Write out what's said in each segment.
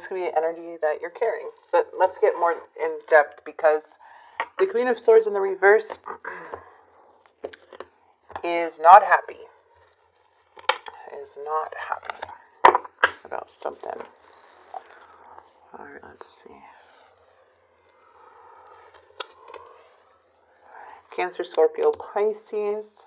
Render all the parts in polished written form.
this could be energy that you're carrying. But let's get more in depth, because the Queen of Swords in the reverse is not happy. Is not happy about something. Alright, let's see. Cancer, Scorpio, Pisces,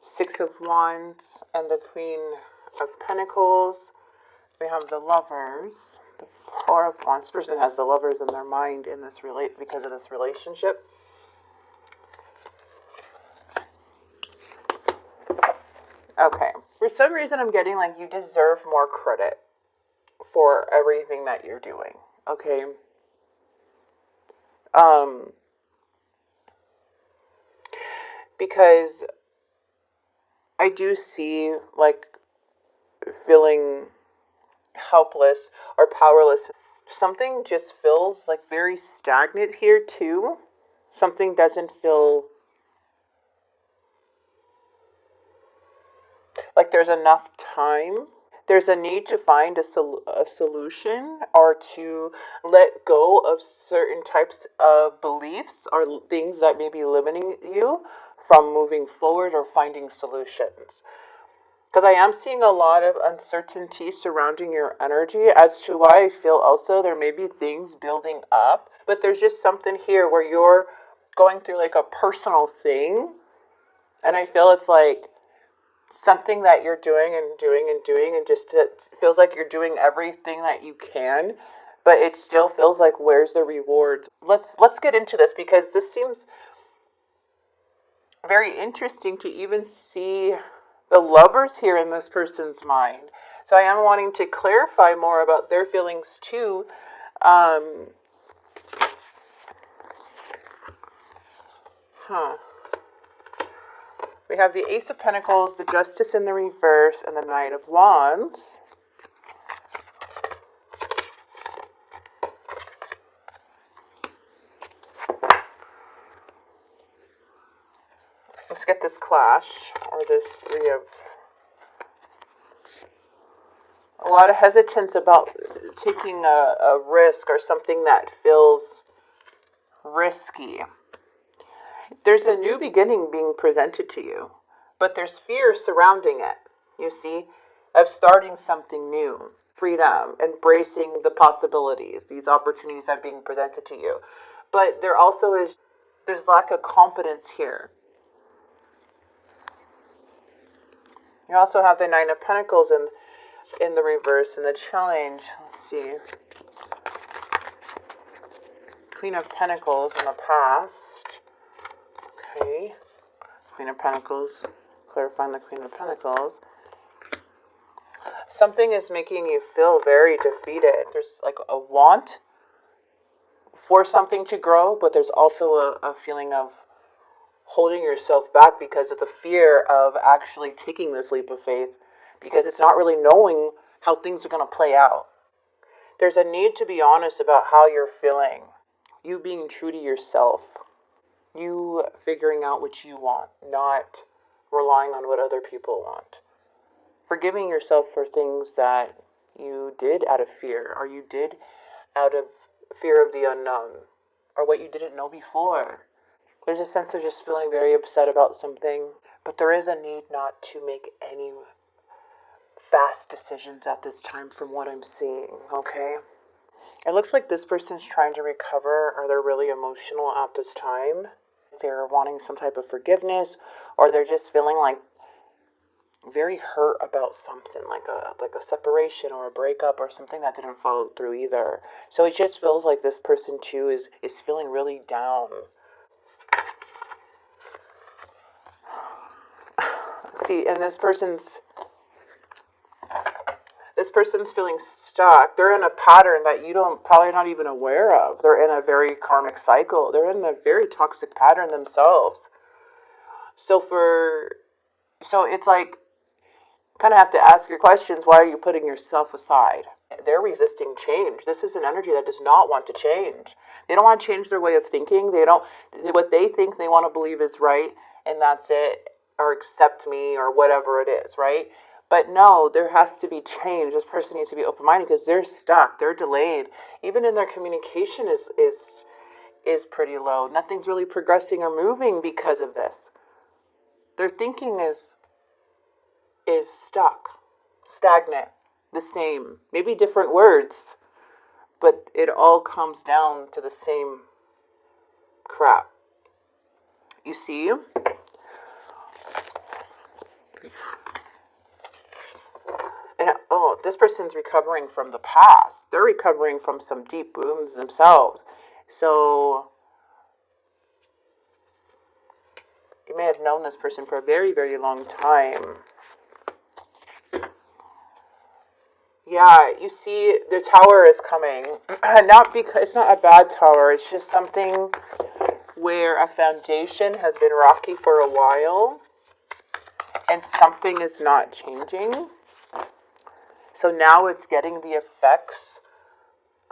Six of Wands, and the Queen of Pentacles. We have the Lovers, the Four of Wands. This person has the Lovers in their mind in this because of this relationship. Okay. For some reason, I'm getting like you deserve more credit for everything that you're doing. Okay. Because I do see like feeling helpless or powerless. Something just feels like very stagnant here too. Something doesn't feel like there's enough time. There's a need to find a solution, or to let go of certain types of beliefs or things that may be limiting you from moving forward or finding solutions. Because I am seeing a lot of uncertainty surrounding your energy, as to why I feel also there may be things building up. But there's just something here where you're going through like a personal thing. And I feel it's like something that you're doing and just it feels like you're doing everything that you can, but it still feels like, where's the rewards? Let's get into this, because this seems very interesting to even see the Lovers here in this person's mind. So I am wanting to clarify more about their feelings too. We have the Ace of Pentacles, the Justice in the reverse, and the Knight of Wands. Let's get this clash, or this Three of... A lot of hesitance about taking a risk or something that feels risky. There's a new beginning being presented to you, but there's fear surrounding it, you see, of starting something new. Freedom, embracing the possibilities, these opportunities that are being presented to you. But there also is, there's lack of confidence here. You also have the Nine of Pentacles in the reverse, and the challenge. Let's see. Queen of Pentacles in the past. Okay. Queen of Pentacles. Clarifying the Queen of Pentacles. Something is making you feel very defeated. There's like a want for something to grow, but there's also a feeling of holding yourself back because of the fear of actually taking this leap of faith, because it's not really knowing how things are going to play out. There's a need to be honest about how you're feeling. You being true to yourself. You figuring out what you want, not relying on what other people want. Forgiving yourself for things that you did out of fear, or you did out of fear of the unknown, or what you didn't know before. There's a sense of just feeling very upset about something, but there is a need not to make any fast decisions at this time from what I'm seeing, okay? It looks like this person's trying to recover, or they're really emotional at this time. They're wanting some type of forgiveness, or they're just feeling like very hurt about something, like a separation or a breakup or something that didn't follow through either. So it just feels like this person too is feeling really down. See, and this person's feeling stuck. They're in a pattern that you probably not even aware of. They're in a very karmic cycle. They're in a very toxic pattern themselves. So it's like, kind of have to ask your questions. Why are you putting yourself aside? They're resisting change. This is an energy that does not want to change. They don't want to change their way of thinking. What they think they want to believe is right, and that's it, or accept me, or whatever it is, right? But no, there has to be change. This person needs to be open-minded because they're stuck. They're delayed. Even in their communication is pretty low. Nothing's really progressing or moving because of this. Their thinking is stuck, stagnant, the same. Maybe different words, but it all comes down to the same crap. You see? And oh, this person's recovering from the past. They're recovering from some deep wounds themselves. So you may have known this person for a very, very long time. Yeah, you see the tower is coming. Not because it's not a bad tower, it's just something where a foundation has been rocky for a while and something is not changing. So now it's getting the effects.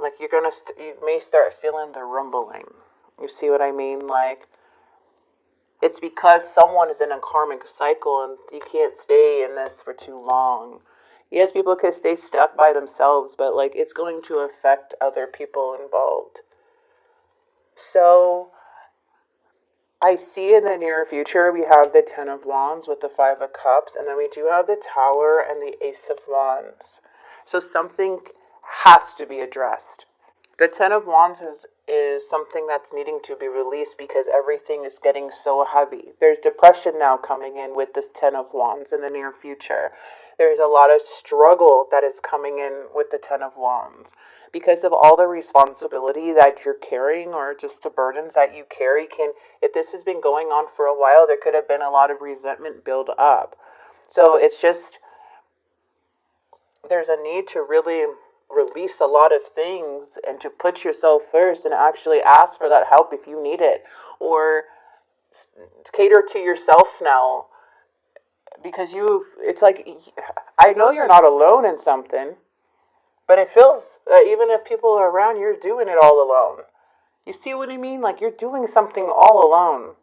Like you may start feeling the rumbling. You see what I mean? Like it's because someone is in a karmic cycle and you can't stay in this for too long. Yes, people can stay stuck by themselves, but like it's going to affect other people involved. So I see in the near future we have the Ten of Wands with the Five of Cups, and then we do have the Tower and the Ace of Wands. So something has to be addressed. The Ten of Wands is something that's needing to be released because everything is getting so heavy. There's depression now coming in with this Ten of Wands in the near future. There's a lot of struggle that is coming in with the Ten of Wands. Because of all the responsibility that you're carrying or just the burdens that you carry if this has been going on for a while, there could have been a lot of resentment build up. So it's just, there's a need to really release a lot of things and to put yourself first and actually ask for that help if you need it. Or cater to yourself now. Because it's like, I know you're not alone in something. But it feels that even if people are around, you're doing it all alone. You see what I mean? Like you're doing something all alone.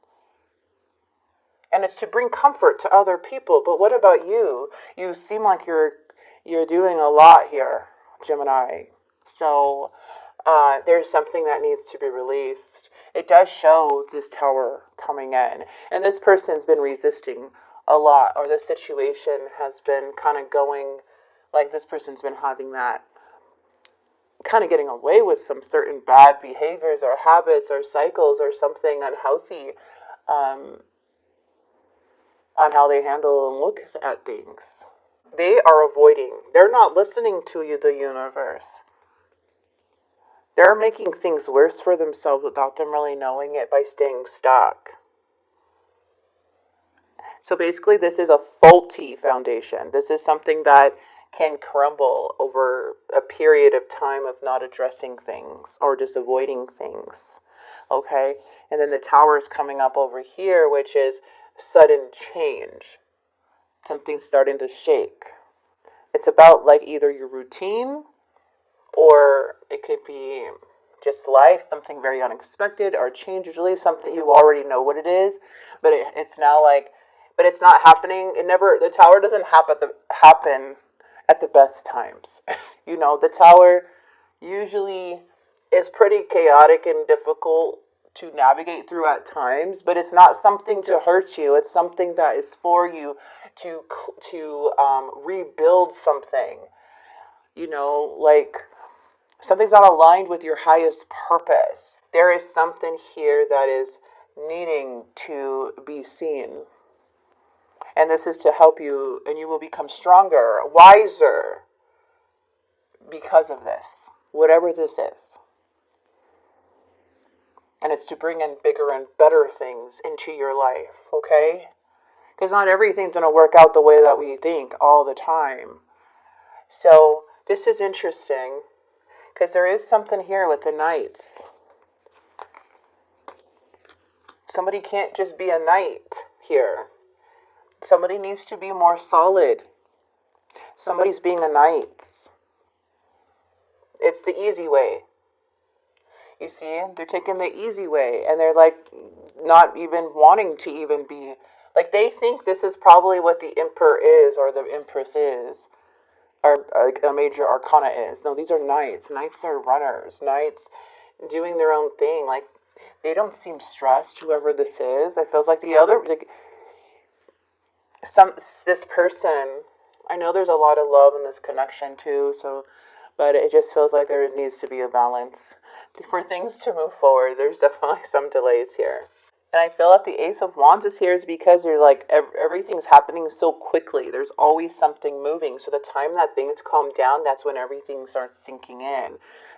And it's to bring comfort to other people. But what about you? You seem like you're doing a lot here, Gemini. So there's something that needs to be released. It does show this tower coming in. And this person's been resisting a lot. Or the situation has been kind of going, like this person's been having that, kind of getting away with some certain bad behaviors or habits or cycles or something unhealthy on how they handle and look at things. They are avoiding. They're not listening to you, the universe. They're making things worse for themselves without them really knowing it by staying stuck. So basically, this is a faulty foundation. This is something that can crumble over a period of time of not addressing things or just avoiding things. Okay? And then the tower is coming up over here, which is sudden change. Something's starting to shake. It's about like either your routine or it could be just life, something very unexpected or change. Usually something you already know what it is, but it's now like, but it's not happening. The tower doesn't happen at the best times. The tower usually is pretty chaotic and difficult to navigate through at times, but it's not something to hurt you. It's something that is for you to rebuild something. Like something's not aligned with your highest purpose. There is something here that is needing to be seen. And this is to help you, and you will become stronger, wiser because of this, whatever this is. And it's to bring in bigger and better things into your life, okay? Because not everything's going to work out the way that we think all the time. So this is interesting, because there is something here with the Knights. Somebody can't just be a knight here. Somebody needs to be more solid. Somebody's being a knight. It's the easy way. You see, they're taking the easy way, and they're like not even wanting to even be Like, they think this is probably what the Emperor is, or the Empress is, or like a major arcana is. No, these are knights. Knights are runners. Knights doing their own thing. Like, they don't seem stressed, whoever this is. It feels like the other, like, this person, I know there's a lot of love in this connection too, so, but it just feels like there needs to be a balance for things to move forward. There's definitely some delays here. And I feel that the Ace of Wands is here is because you're like, everything's happening so quickly. There's always something moving. So the time that things calm down, that's when everything starts sinking in.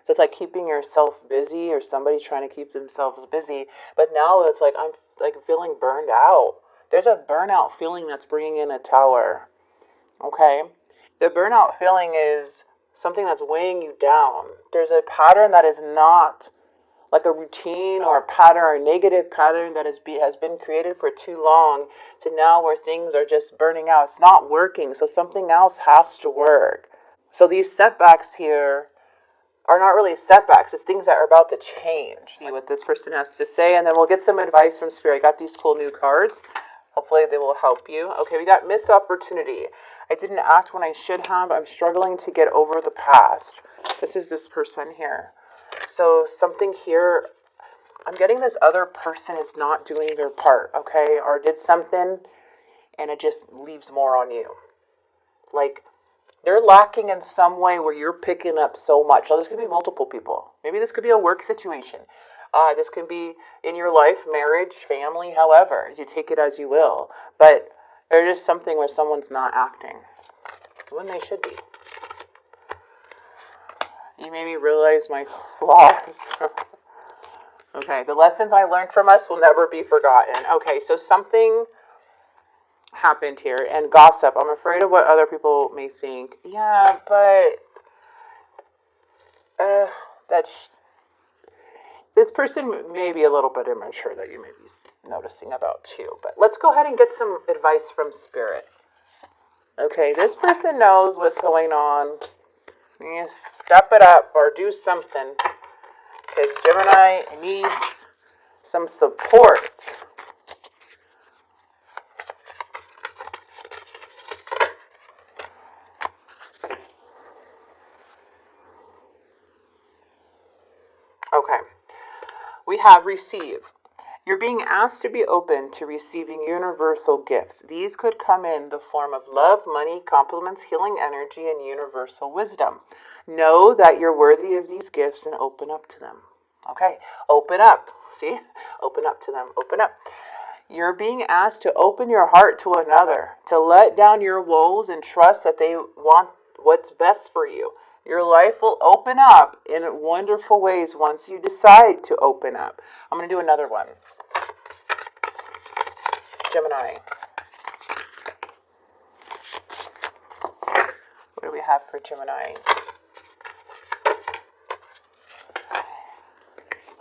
So it's like keeping yourself busy, or somebody trying to keep themselves busy. But now it's like, I'm like feeling burned out. There's a burnout feeling that's bringing in a Tower. Okay? The burnout feeling is something that's weighing you down. There's a pattern that is not like a routine or a pattern or a negative pattern that has been created for too long, to now where things are just burning out. It's not working, so something else has to work. So these setbacks here are not really setbacks. It's things that are about to change. See what this person has to say, and then we'll get some advice from Spirit. I got these cool new cards. Hopefully they will help you. Okay, we got missed opportunity. I didn't act when I should have. I'm struggling to get over the past. This is this person here. So something here, I'm getting this other person is not doing their part, okay? Or did something and it just leaves more on you. Like, they're lacking in some way where you're picking up so much. So this could be multiple people. Maybe this could be a work situation. This could be in your life, marriage, family, however. You take it as you will. But there's just something where someone's not acting when they should be. You made me realize my flaws. Okay, the lessons I learned from us will never be forgotten. Okay, so something happened here. And gossip. I'm afraid of what other people may think. Yeah, but this person may be a little bit immature that you may be noticing about too. But let's go ahead and get some advice from Spirit. Okay, this person knows what's going on. You step it up or do something, because Gemini needs some support. Okay, we have receive. You're being asked to be open to receiving universal gifts. These could come in the form of love, money, compliments, healing energy, and universal wisdom. Know that you're worthy of these gifts and open up to them. Okay, open up. See? Open up to them. Open up. You're being asked to open your heart to another, to let down your woes and trust that they want what's best for you. Your life will open up in wonderful ways once you decide to open up. I'm going to do another one. Gemini. What do we have for Gemini?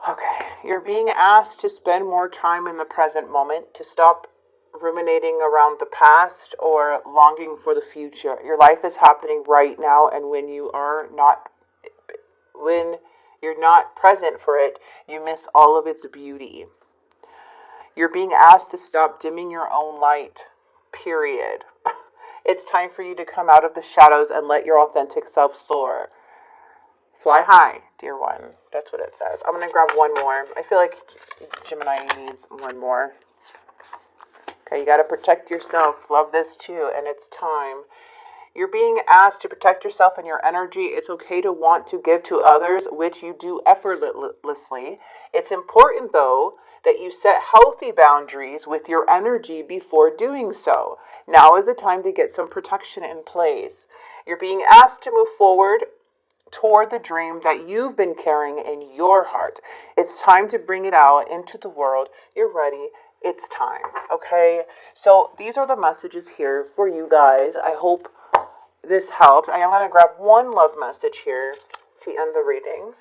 Okay, you're being asked to spend more time in the present moment, to stop ruminating around the past or longing for the future. Your life is happening right now, and when you're not present for it, you miss all of its beauty. You're being asked to stop dimming your own light, period. It's time for you to come out of the shadows and let your authentic self soar. Fly high, dear one. That's what it says. I'm going to grab one more. I feel like Gemini needs one more. Okay, you got to protect yourself. Love this too, and it's time. You're being asked to protect yourself and your energy. It's okay to want to give to others, which you do effortlessly. It's important, though, that you set healthy boundaries with your energy before doing so. Now is the time to get some protection in place. You're being asked to move forward toward the dream that you've been carrying in your heart. It's time to bring it out into the world. You're ready. It's time. Okay? So these are the messages here for you guys. I hope this helped. I am going to grab one love message here to end the reading.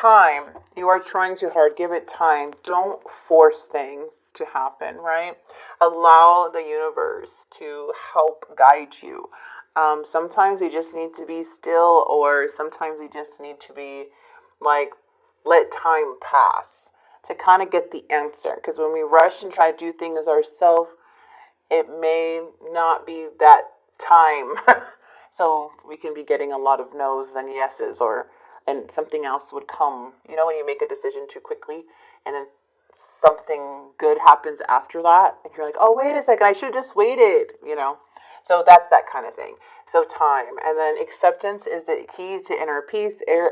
Time. You are trying too hard. Give it time. Don't force things to happen, right? Allow the universe to help guide you. Sometimes we just need to be still, or sometimes we just need to be like, let time pass to kind of get the answer. Because when we rush and try to do things ourselves, it may not be that time. So we can be getting a lot of no's and yeses, and something else would come. You know, when you make a decision too quickly and then something good happens after that, and you're like, oh, wait a second, I should have just waited, you know? So that's that kind of thing. So time. And then acceptance is the key to inner peace. I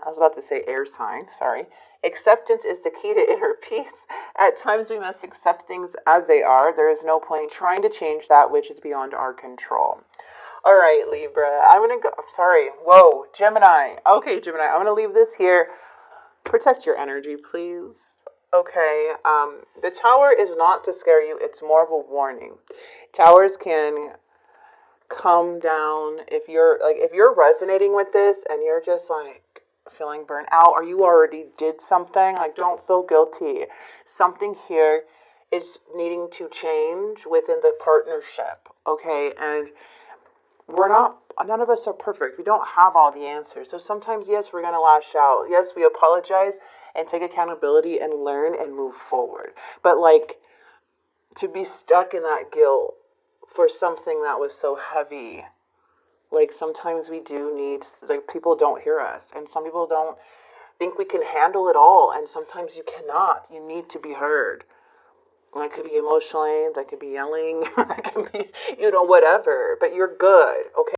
was about to say air sign, sorry. Acceptance is the key to inner peace. At times we must accept things as they are. There is no point trying to change that which is beyond our control. All right, Libra. I'm going to go. Sorry. Whoa, Gemini. Okay, Gemini. I'm going to leave this here. Protect your energy, please. Okay. The tower is not to scare you. It's more of a warning. Towers can come down if you're resonating with this and you're just like feeling burnt out, or you already did something. Like, don't feel guilty. Something here is needing to change within the partnership. Okay, and none of us are perfect. We don't have all the answers. So sometimes, yes, we're going to lash out. Yes, we apologize and take accountability and learn and move forward. But like, to be stuck in that guilt for something that was so heavy, like sometimes we do need, like, people don't hear us, and some people don't think we can handle it all, and sometimes you cannot. You need to be heard. And that could be emotionally, that could be yelling, that could be, whatever. But you're good, okay?